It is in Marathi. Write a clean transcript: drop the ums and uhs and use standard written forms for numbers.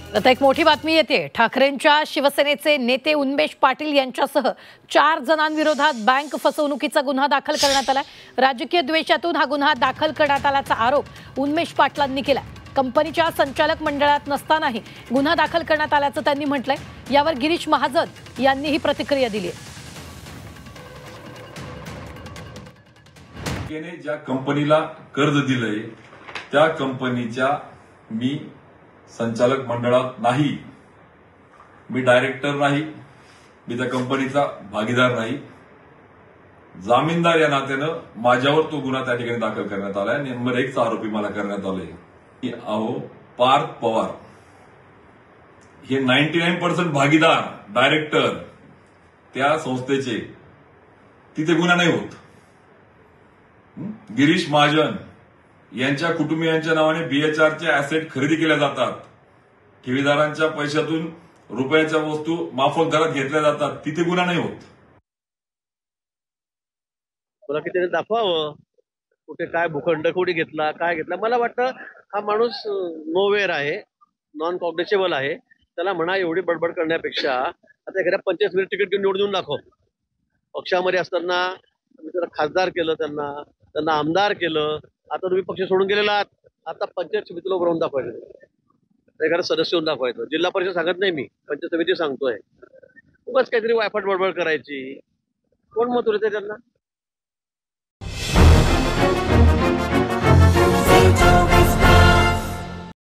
आता एक मोठी बातमी येते। ठाकरेंच्या शिवसेनेचे नेते उन्मेष पाटील यांच्यासह 4 जणांविरोधात बँक फसवणुकीचा गुन्हा दाखल करण्यात आलाय। राजकीय द्वेषातून हा गुन्हा दाखल करण्यात आल्याचा आरोप उन्मेष पाटलांनी केला। कंपनीच्या संचालक मंडळात नसतानाही गुन्हा दाखल करण्यात आल्याचं त्यांनी म्हटलंय। यावर गिरीश महाजन यांनी ही प्रतिक्रिया दिली आहे। ज्या कंपनीला कर्ज दिलंय त्या कंपनीच्या मी संचालक मंडळात नाही, मी डायरेक्टर नाही, मी त्या कंपनीचा भागीदार नाही। जामीनदार या नात्यानं माझ्यावर तो गुन्हा त्या ठिकाणी दाखल करण्यात आलाय। नंबर 1 चा आरोपी मला करण्यात आलाय की पार्थ पवार हे 99% भागीदार डायरेक्टर त्या संस्थेचे, तिथे गुन्हा नाही होत। गिरीश महाजन यांच्या कुटुंबियांच्या नावाने बीएचआरचे ऍसेट खरेदी केल्या जातात, ठेवीदारांच्या पैशातून रुपयाच्या वस्तू माफक दरात घेतल्या जातात, तिथे गुन्हा नाही होत। मला किती दाखवावं कुठे काय भूखंड कोणी घेतला, काय घेतला। मला वाटतं हा माणूस नोवेअर आहे, नॉन कॉग्निशेबल आहे। त्याला म्हणा एवढी बडबड करण्यापेक्षा आता एखाद्या 25 मिनिट तिकीट घेऊन निवडून दाखव। पक्षामध्ये असताना तुम्ही त्याला खासदार केलं, त्यांना आमदार केलं। आता तुम्ही पक्ष सोडून गेलेला आहात, आता पंचायत समितीला उभं राहून दाखवायचं, एखादा सदस्य होऊन दाखवायचं। जिल्हा परिषद सांगत नाही, मी पंचायत समिती सांगतोय। उगाच काहीतरी वायफट बडबड करायची, कोण मत उरते त्यांना?